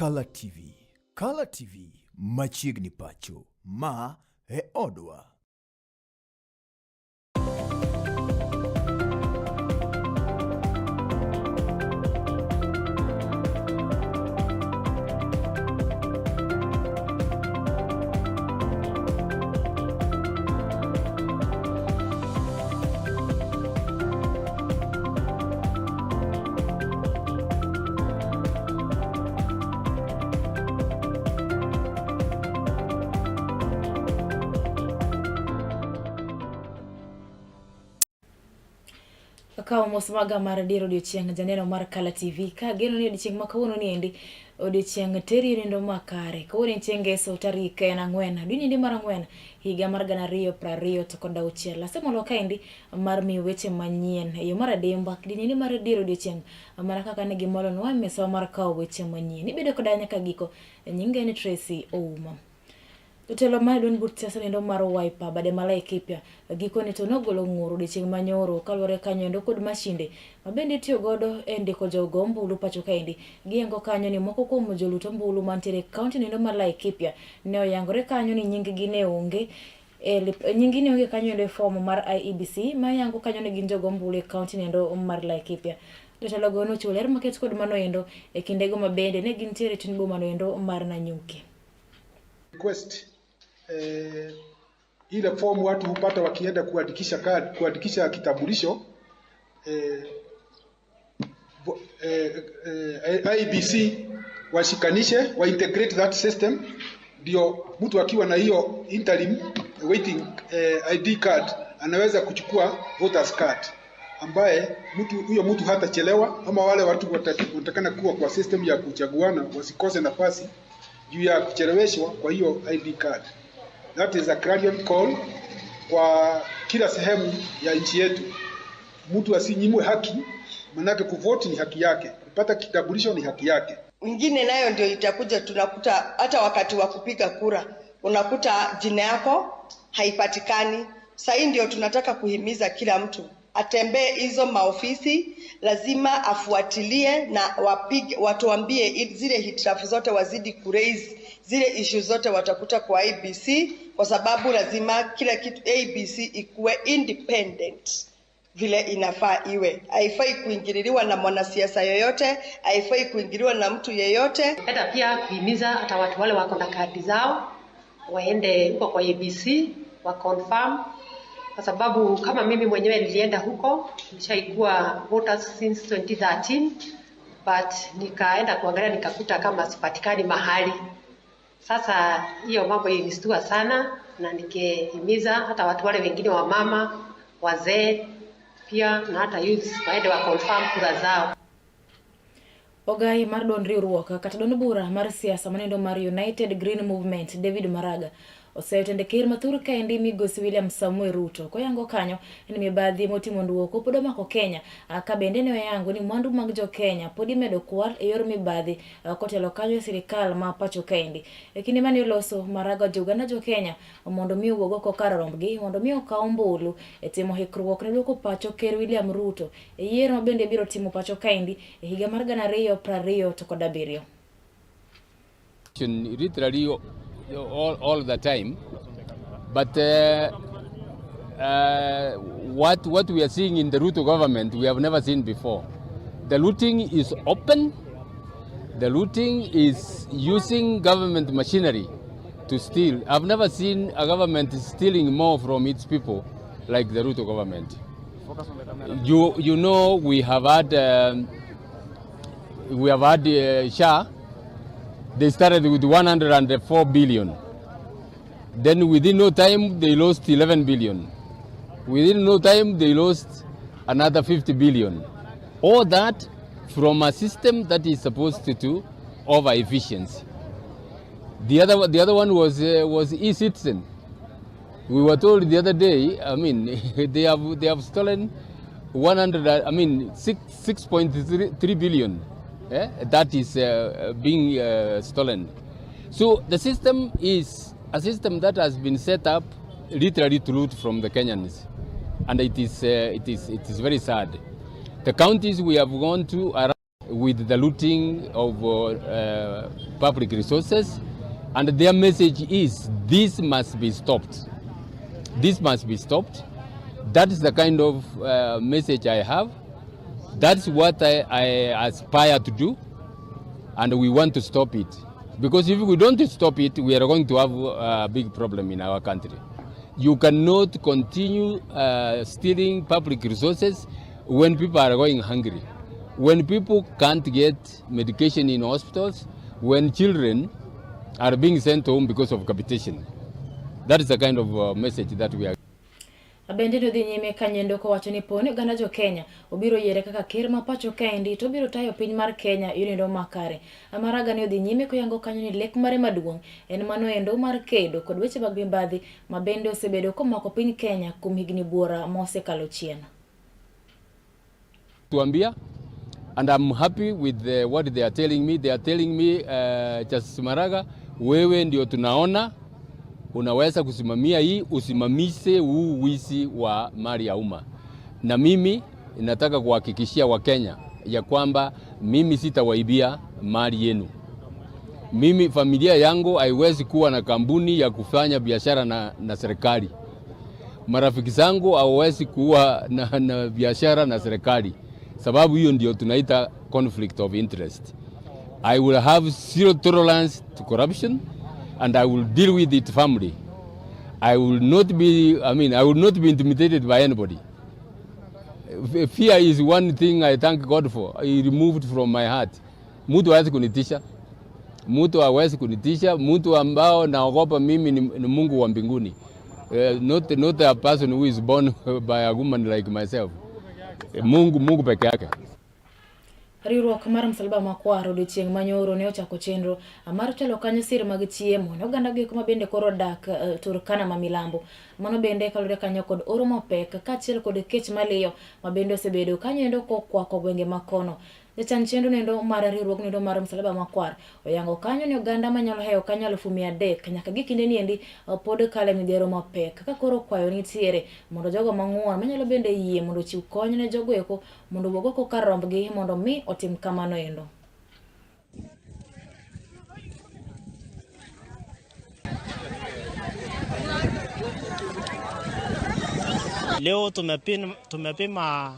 Color TV. Color TV machiegni pacho ma e odwa. Kawa mosmaga mar diro odiochieng' janeno mar Color TV ka geno ni odiochieng' ma kawuono ni endi odiochieng' teri nindo makare. Kawuono en chieng' ngeso tarik en 4 dwe ni mar 4 higa mar 2026. Asemolo kaendi mar miyo weche manyien e yo mar adimba dini ni mar diro odiochieng' mana kaka ne gimolo nwa mesa mar kawo weche manyien. Ibedo koda nyaka giko nyinge ni Tracy Ouma. Jotelo ma don but siasa nindo mar Wiper bade Laikipia giko ni to nogolo ng'uro odiochieng' manyoro kaluwore kanyo endo kod mashinde mabende itiyo godo e ndiko jogo ombulu pacho kaendi. Giengo kanyo ni moko kuom jolut ombulu mantiere kaunti nindo mar Laikipia ne oyangore kanyo ni nying-gi ne onge nying-gi ne onge kanyo endo e form mar IEBC ma yango kanyo ni gin jogo ombulu e kaunti nindo mar Laikipia. Jotelo go nochiwo ler maket kod mano endo e kindego mabende ne gintiere tin boma no endo mar Nanyuki. Request ile form watu hupata wakienda kuandikisha kitambulisho IEBC washikanishe wa integrate that system, ndio mtu akiwa na hiyo interim waiting ID card anaweza kuchukua voters card, ambaye huyo mtu hatachelewa, ama wale watu watakana kuwa kwa system ya kuchaguana wasikose nafasi juu ya kucheleweshwa kwa hiyo ID card. That is a clarion call kwa kila sehemu ya nchi yetu. Mtu asinyimwe haki, manake kuvote ni haki yake, kupata kitambulisho ni haki yake. Mwingine nayo ndio itakuja, tunakuta hata wakati wa kupiga kura unakuta jina yako haipatikani. Sasa ndio tunataka kuhimiza kila mtu atembee hizo maofisi, lazima afuatilie na watuambie zile hitilafu zote, wazidi kuraise zile issues zote watakuta kwa IEBC, kwa sababu lazima kila kitu IEBC ikuwe independent vile inafaa iwe. Haifai kuingililiwa na mwanasiasa yoyote, haifai kuingiliwa na mtu yeyote. Hata pia kuhimiza hata watu wale wako na kadi zao waende huko kwa IEBC wa confirm, kwa sababu kama mimi mwenyewe nilienda huko, nishaikuwa voters since 2013, but nikaenda kuangalia nikakuta kama sipatikani mahali. Sasa hiyo mambo ilistua sana, na nikehimiza hata watu wale wengine wa mama, wazee pia na hata youth waende wa confirm kura zao. Ogai mar don riwruok kata don bura mar siasa manindo mar United Green Movement David Maraga osetende ker mathur kaendi migosi William Samuel Ruto koyango kanyo ni mibadhi motimo nduoko pod omako Kenya ka bende ne oyango ni mwandu mag jo Kenya pod imedo kwal e yor mibadhi kotelo kanyo sirikal ma pacho kaendi. E kinde mane oloso Maraga jogana jo Kenya mondo mi owuogo ko kar rombgi mondo mi okaw ombulu e timo hikruok ne duoko pacho ker William Ruto e yiero ma bende biro timo pacho kaendi e higa mar 2027. Literally all the time, but what we are seeing in the Ruto government we have never seen before. The looting is open. The looting is using government machinery to steal. I've never seen a government stealing more from its people like the Ruto government. You know, we have had SHA. They started with 104 billion. Then within no time, they lost 11 billion. Within no time, they lost another 50 billion. All that from a system that is supposed to over efficiency. The other one was eCitizen. We were told the other day, I mean, they have stolen 6.3 billion. That is being stolen. So the system is a system that has been set up literally to loot from the Kenyans, and it is very sad. The counties we have gone to are with the looting of public resources, and their message is this must be stopped. This must be stopped. That is the kind of message I have. That's what I aspire to do, and we want to stop it. Because if we don't stop it, we are going to have a big problem in our country. You cannot continue stealing public resources when people are going hungry, when people can't get medication in hospitals, when children are being sent home because of capitation. That is the kind of message that we are. Abende do dhi nyime kanyendo ko wacho ni poni oganda jo Kenya obiro yiere kaka ker ma pacho kaendi to biro tayo piny mar Kenya yunindo makare. Amaraga ne odhi nyime koyango kanyo ni lek mare maduong' en mano endo mar kedo kod weche mag mibadhi ma bende osebedo komako piny Kenya kuom higni buora mosekalo chien. Tuambia, and I'm happy with what they are telling me. They are telling me, Justice Maraga, wewe ndio tunaona unaweza kusimamia hii, usimamishe huu wizi wa mali ya umma. Na mimi nataka kuhakikishia Wakenya ya kwamba mimi sitawaibia mali yenu. Mimi familia yangu haiwezi kuwa na kampuni ya kufanya biashara na serikali. Marafiki zangu hawawezi kuwa na biashara na serikali. Sababu hiyo ndio tunaita conflict of interest. I will have zero tolerance to corruption, and I will deal with it firmly. I will not be intimidated by anybody. Fear is one thing I thank God for. He removed from my heart. Mtu hawezi kunitisha. Mtu hawezi kunitisha. Mtu ambao naogopa mimi ni Mungu wa mbinguni. Not a person who is born by a woman like myself. Mungu peke yake. Riwruok mar Msalaba Makwar odiochieng' manyoro ne ochako chenro mar telo kanyo sir mag chiemo ne oganda gi kuma bende koro dak Turkana ma milambo. Mano bende kalore kanyo kod oro mapek kaachiel kod kech maliyo ma bende osebedo kanyo endo kokwako gwenge makono. Jachan chenro nendo mar riwruok nendo mar Msalaba Makwar oyango kanyo ni oganda manyalo heyo kanyo 300,000 nyaka gi kinde ni endi pod kale midhiero mapek kaka koro kwayo nitiere mondo jogo mang'uon manyalo bende yie mondo chiw kony ne jogo eko mondo wuog oko kar rombgi mondo mi otim kamano endo. Leo tumepima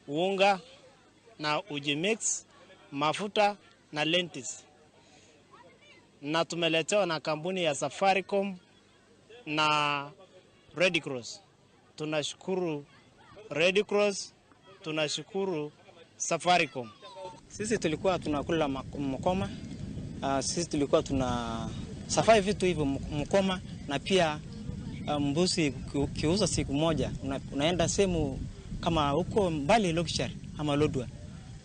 unga na uji mix, mafuta na lentils. Na tumeletewa na kampuni ya Safaricom na Red Cross. Tunashukuru Red Cross, tunashukuru Safaricom. Sisi tulikuwa tunakula mkoma, sisi tulikuwa tuna safari vitu hivyo mkoma, na pia mbuzi kiuza siku moja unaenda sehemu kama huko mbali Lokishari ama Lodwar,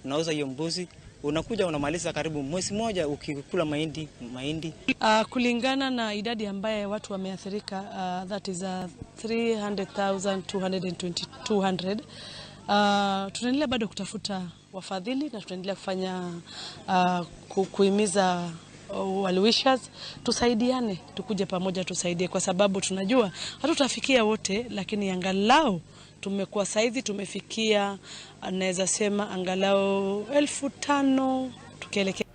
unauza hiyo mbuzi, unakuja unamaliza karibu mwezi moja ukikula mahindi. Kulingana na idadi ambaye watu wameathirika, that is 300,200. Tunaendelea bado kutafuta wafadhili na tunaendelea kufanya kuhimiza wale wishers tusaidiane, tukuje pamoja tusaidie, kwa sababu tunajua hatutafikia wote, lakini angalau tumekuwa saizi tumefikia, naweza sema angalau 5,000 tukielekea.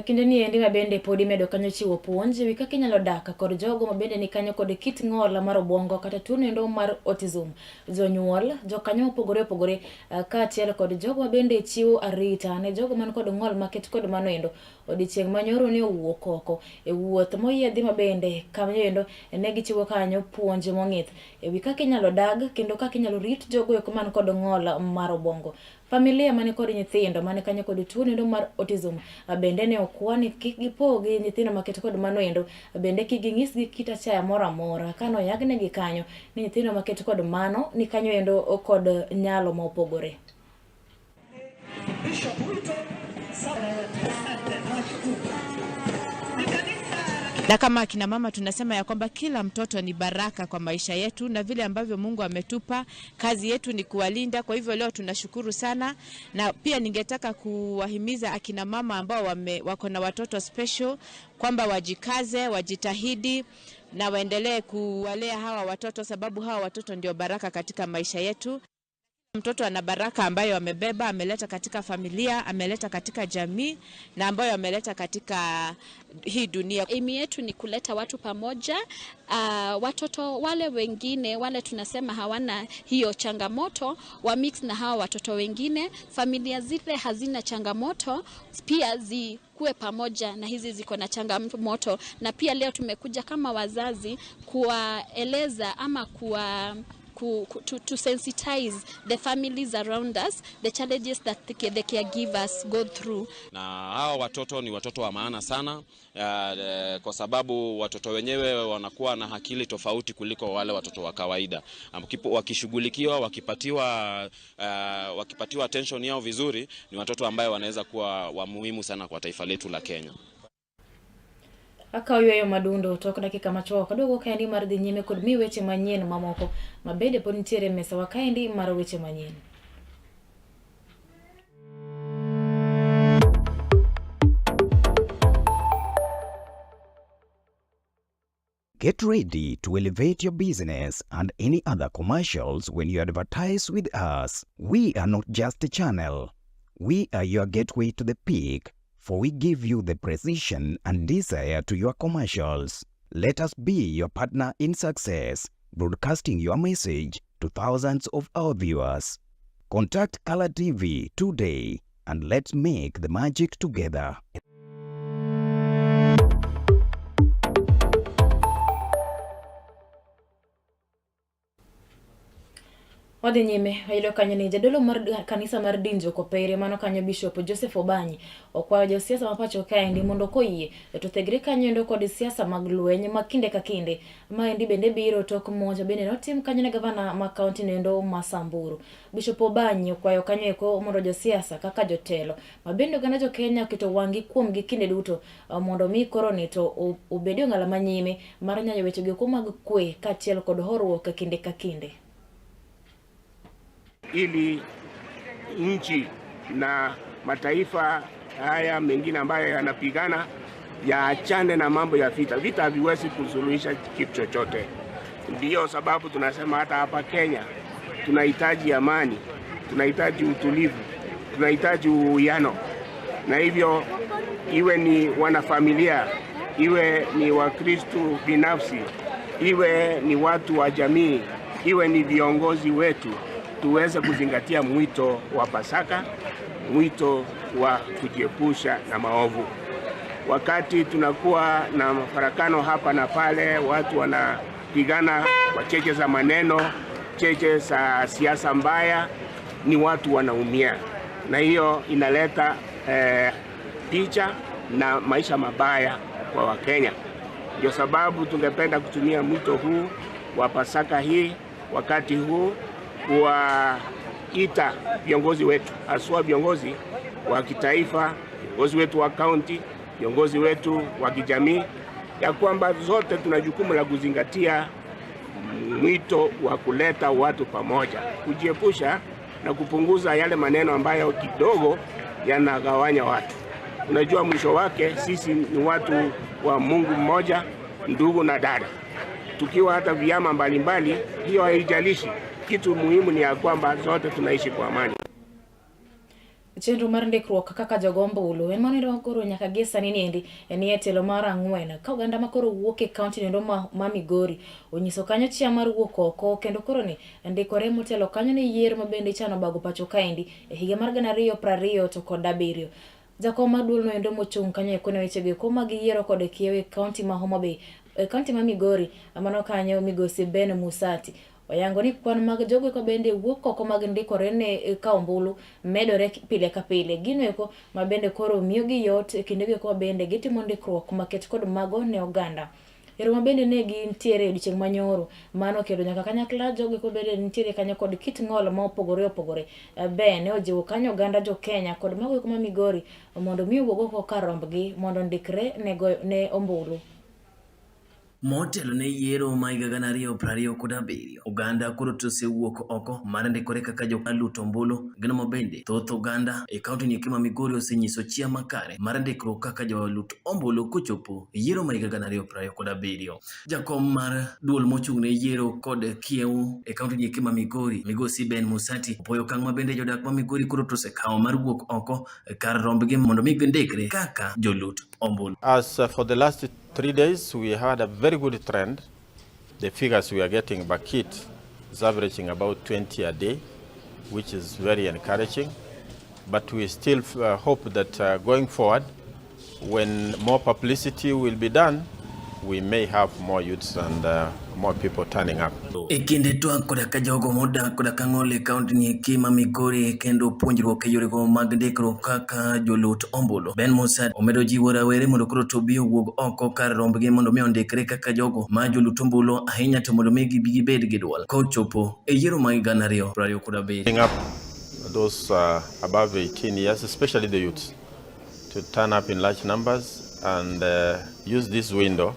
Kinde ni endi mabende podi medo kanyo chiwo puonj wi kaka inyalo dak kod jogo mabende ni kanyo kod kit ng'ol mar obwongo kata tuo endo mar autism. Jonyuol, jokanyo opogore kaachiel kod jogo mabende chiwo arita ne jogo man kod ng'ol maket kod mano endo. Odiochieng' manyoro ne owuok oko e wuoth moyiedhi mabende kanyo endo ne gichiwo kanyo puonj mong'ith wi kaka inyalo dag kendo kaka inyalo rit jogo eko man kod ng'ol mar obwongo. Familia mane kod nyithindo mane kanyo kod tuo endo mar autism bende ne okwani kik gipogi nyithindo maket kod mano endo, bende kik ging'isgi kit achaya moro amora kano yagnegi kanyo ni nyithindo maket kod mano ni kanyo endo kod nyalo ma opogore. Na kama akina mama tunasema ya kwamba kila mtoto ni baraka kwa maisha yetu, na vile ambavyo Mungu ametupa, kazi yetu ni kuwalinda. Kwa hivyo leo tunashukuru sana, na pia ningetaka kuwahimiza akina mama ambao wako na watoto special kwamba wajikaze, wajitahidi na waendelee kuwalea hawa watoto, sababu hawa watoto ndio baraka katika maisha yetu. Mtoto ana baraka ambayo amebeba, ameleta katika familia, ameleta katika jamii na ambayo ameleta katika hii dunia. Aim yetu ni kuleta watu pamoja, watoto wale wengine wale tunasema hawana hiyo changamoto wa mix na hawa watoto wengine, familia zile hazina changamoto pia zikuwe pamoja na hizi ziko na changamoto. Na pia leo tumekuja kama wazazi kuwaeleza ama to sensitize the families around us, the challenges that the caregivers go through. Na hawa watoto ni watoto wa maana sana kwa sababu watoto wenyewe wanakuwa na akili tofauti kuliko wale watoto wa kawaida. Wakishughulikiwa, wakipatiwa attention yao vizuri, ni watoto ambao wanaweza kuwa wa muhimu sana kwa taifa letu la Kenya. Akayo madundo tok dakika macho kadogo kaendi mar dhi nyime kod mi weche manyien mamoko mabede pod nitiere mesa wakaendi mar weche manyien. Get ready to elevate your business and any other commercials when you advertise with us. We are not just a channel. We are your gateway to the peak, for we give you the precision and desire to your commercials. Let us be your partner in success, broadcasting your message to thousands of our viewers. Contact Color TV today and let's make the magic together. Wadhi nyime, ayudo kanyo ni jadolo mar kanisa mar Dinjo Kopere mano kanyo Bishop Joseph Obanyi okwayo josiasa mapacho kaendi mondo koyie to thegre kanyo endo kod siasa mag lweny makinde ka kinde maendi bende biro tok monja bende notim kanyo ne gavana ma kaunti nendo ma Samburu. Bishop Obanyi okwayo kanyo eko mondo josiasa kaka jotelo mabende oganda jo Kenya keto wangi kuom gi kinde duto mondo mi koroni to obedio ngala manyime mar nyayo weche go mag kwe kaachiel kod horuok kinde ka kinde. Ili nchi na mataifa haya mengine ambayo yanapigana yaachane na mambo ya vita. Vita haviwezi kusuluhisha kitu chochote. Ndio sababu tunasema hata hapa Kenya tunahitaji amani, tunahitaji utulivu, tunahitaji uwiano. Na hivyo iwe ni wanafamilia, iwe ni Wakristo binafsi, iwe ni watu wa jamii, iwe ni viongozi wetu, tuweze kuzingatia mwito wa Pasaka, mwito wa kujiepusha na maovu. Wakati tunakuwa na mafarakano hapa na pale, watu wanapigana kwa cheche za maneno, cheche za siasa mbaya, ni watu wanaumia. Na hiyo inaleta picha na maisha mabaya kwa Wakenya. Ndio sababu tungependa kutumia mwito huu wa Pasaka hii wakati huu kuwaita viongozi wetu, haswa viongozi wa kitaifa, viongozi wetu wa kaunti, viongozi wetu wa kijamii, ya kwamba zote tuna jukumu la kuzingatia mwito wa kuleta watu pamoja, kujiepusha na kupunguza yale maneno ambayo kidogo yanagawanya watu. Unajua mwisho wake sisi ni watu wa Mungu mmoja, ndugu na dada. Tukiwa hata vyama mbalimbali, hiyo haijalishi. Kitu muhimu ni ya kwamba zote tunaishi kwa amani. Chenro mar ndikruok kaka jogombo ulo en maniro koro nyaka gesa nini endi eni etelo mar ang'wen ka oganda makoro wuok e kaunti nendo ma Migori onyiso kanyo chia mar wuok oko kendo koro ni ndikore motelo kanyo ne yiero mabende chano bago pacho kaendi e higa mar 2020 to kod 7. Jakom maduol no endo mochung' kanyo e kone weche go mag yiero kod kiewe kaunti ma Homa Bay kaunti ma Migori amano kanyo Migosi Ben Musati oyango ni kwan mag jogo ko bende wuok oko mag ndikore ne kaombulu medore pile ka pile. Gino eko mabende koro miyo gi yot kinde go ko bende gitimo ndikruok maket kod mago ne oganda. Ero mabende ne gintiere odiochieng' manyoro mano kendo nyaka kanyakla jogo ko bende nitiere kanyo kod kit ng'ol ma opogore bene ojiwo kanyo oganda jo Kenya kod mago ko ma Migori mondo mi wuogo ko karombgi mondo ndikre ne ombulu. Motelo ne yiero ma higa 2027 Uganda koro tosewuok oko mar ndikore kaka jokaluto ombulu gino mabende thoth Uganda e kaunti ni kama Migori osenyiso chia makare mar ndikruok kaka jolut ombulu kochopo yiero ma higa 2027. Jakom mar duol mochung' ne yiero kod kiew e kaunti ni kama Migori Migosi Ben Musati opoyo kang' mabende jodak ma Migori koro tosekawo mar wuok oko kar rombgi mondo mi gindikre kaka jolut ombulu. As for the last 3 days, we had a very good trend. The figures we are getting back hit is averaging about 20 a day, which is very encouraging. But we still hope that going forward, when more publicity will be done, we may have more youths and more people turning up. Ekinde to koda ka jogo moda koda ka ng'ole kaunti ni kima Migori kendo puonjruok e yore go mag ndikruok kaka jolut ombulu. Ben Musa omedo jiwo rawere mondo koro to bi owuog oko kar rombgi mondo mi ondikre kaka jogo ma jolut ombulu ahinya to mondo mi gibed gi duol kochopo e yiero ma higa 2027. Up those above 18 years, especially the youths, to turn up in large numbers and use this window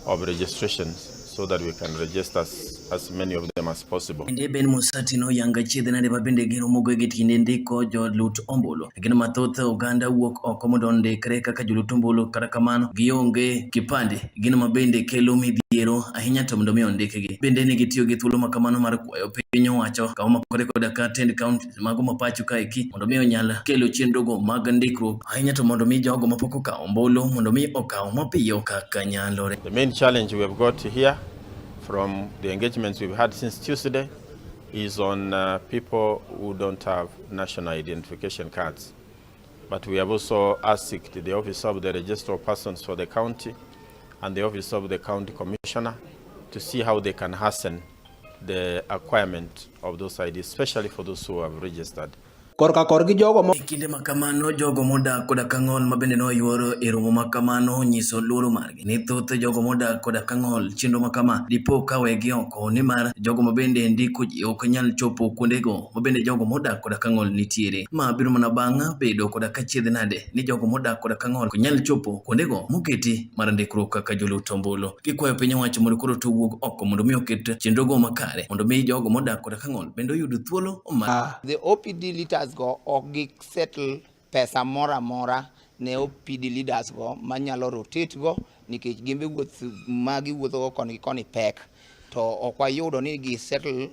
of registrations so that we can register as many of them as possible. Inde Ben Musati no yanga chiedhe nade mabende gino mogwegi tinde ndiko jolut ombulu. Gino mathoth Uganda wuok oko mondo ondikre kaka jolut ombulu kata kamano gionge kipande gino mabende kelo midhiero ahinya to mondo mi ondikgi. Bende ne gitiyo gi thuolo makamano mar kwayo piny owacho kawo makore koda ka tend county mago mapacho ka eki mondo mi onyal kelo chenrogo mag ndikruok ahinya to mondo mi jogo mapok okawo ombulu mondo mi okaw mapiyo kaka nyalore. The main challenge we have got here from the engagements we've had since Tuesday is on people who don't have national identification cards. But we have also asked the Office of the Registrar of Persons for the county and the Office of the County Commissioner to see how they can hasten the acquirement of those IDs, especially for those who have registered. Korka korgi jogo mo kinde makamano jogo moda koda kang'ol mabende no yuoro e romo makamano nyiso luoro margi ni thoth jogo moda koda kang'ol chenro makama dipo kawegi oko ni mar jogo mabende ndiko ji ok nyal chopo kuondego mabende jogo moda koda kang'ol nitiere ma biro mana bang'a bedo koda ka chiedh nade ni jogo moda koda kang'ol ok nyal chopo kuondego moketi mar ndikruok kaka jolut ombulu. Gikwayo piny owacho mondo koro to wuog oko mondo mi oket chenrogo makare mondo mi jogo moda koda kang'ol bende oyud thuolo the OPD leaders go ok settle pesa mora ne OPD leaders go manyalo rotate go nikech gimbe wuoth magi wuotho koni pek to ok wayudo ni gi settle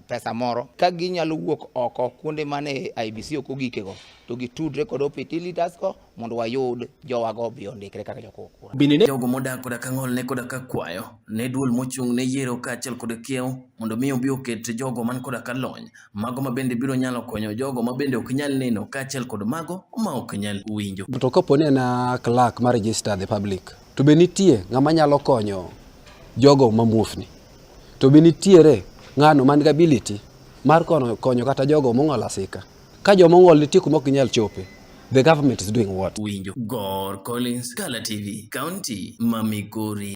pesa moro ka ginyalo wuok oko kuonde mane IBC ok ogikego to gitudre kod OPD leaders go mondo wayud jowago bi ondikre kaka jokokura. Bende jogo modak koda kang'ol ne koda ka kwayo ne duol mochung' ne yiero kaachiel kod kiew mondo mi obi oket jogo man koda ka lony mago mabende biro nyalo konyo jogo mabende ok nyal neno kaachiel kod mago ma ok nyal winjo. To kapo ni en clerk ma register the public to be nitie ng'ama nyalo konyo jogo mamuofni to be nitiere ng'ano man ability mar konyo kata jogo mong'ol asika ka jomo ng'ol nitie kuma ok nyal chope. The government is doing what? Winjo. Gor Collins, Kala TV, County ma Migori.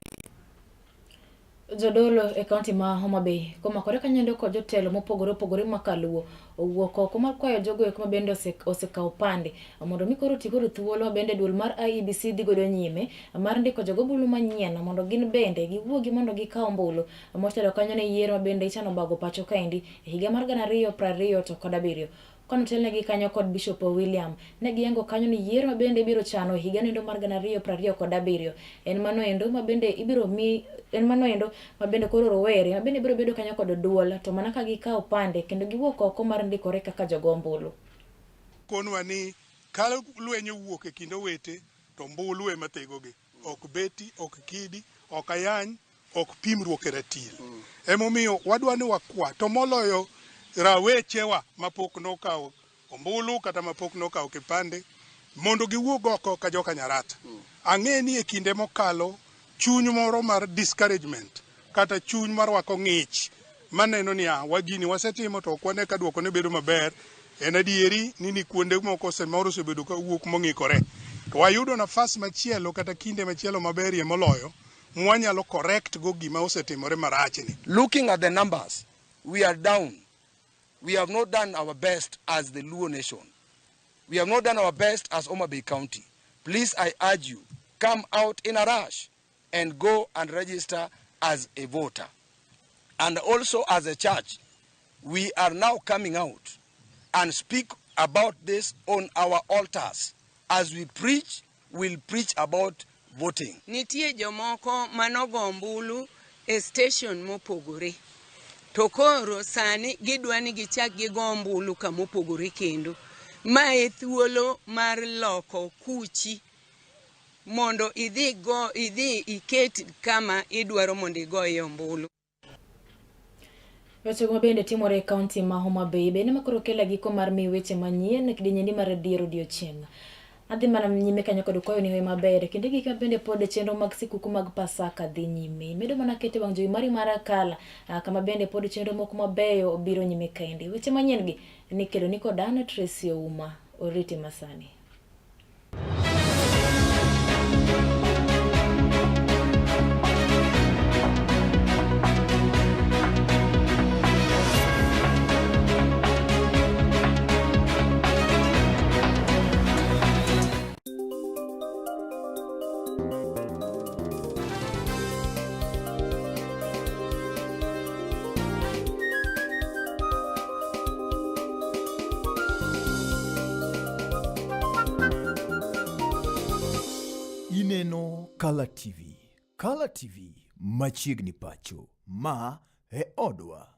Jodolo e kaunti ma Homa Bay komakore kanyendo kod jotelo mopogore opogore makaluo owuok oko mar kwayo jogo eko mabende osekawo pande mondo mi koro tikoro thuolo bende duol mar IEBC dhigodo nyime mar ndiko jogo ombulu manyien mondo gin bende giwuogi mondo gikaw ombulu motelo kanyo ne yiero mabende ichano bago pacho kaendi e higa mar 2020 to kod 7 kono telnegi kanyo kod Bishop William ne giyango kanyo ni yiero mabende biro chano higa nendo mar 2020 kod 7 en mano endo mabende ibiro mi en mano endo mabende koro rowere mabende biro bedo kanyo kod duol to mana ka gikaw pande kendo giwuok oko mar ndikore kaka jogo ombulu. Konwa ni ka lwenyo wuok e kind owete to ombulu ema tegogi ok beti ok kidi ok ayany ok pimruok e ratil emomiyo wadwa ni wakwa to moloyo rawechewa mapok nokawo ombulu kata mapok nokawo kipande mondo giwuog oko ka joka Nyarata. Ang'e ni e kinde mokalo chuny moro mar discouragement kata chuny mar wako ng'ich maneno ni wagini wasetimo to kwane ka duoko ne bedo maber en adieri ni kuonde moko osemoro osebedo ka wuok mong'ikore to wayudo nafas machielo kata kinde machielo maberie moloyo mwanyalo correct go gima osetimore marachni. Looking at the numbers, we are down. We have not done our best as the Luo nation. We have not done our best as Homa Bay County. Please, I urge you, come out in a rush. and go and register as a voter. And also as a church, we are now coming out and speak about this on our altars. As we preach, we'll preach about voting. Nitie jomoko manogo ombulu e station mopogore. To koro sani gidwani gichak gigo ombulu kamopogore kendo. Mae thuolo mar loko kuchi mondo idhi iket kama idwaro mondo igoye ombulu. Weche go bende timore e kaunti ma Homa Bay bende makoro kela giko mar mi weche manyien kidienyendi mar diero odiochieng'. Adhi mana nyime kanyo kod kwayo ni we maber kinde gika bende pod chenro mag sikuku mag Pasaka dhi nyime. Medo mana kete wang' jowi mari mar Akala kama bende pod chenro moko mabeyo biro nyime kaendi. Weche manyien gi nikelo niko Dana Tracy Ouma oriti masani. Ineno Color TV. Color TV machiegni pacho. Ma e odwa.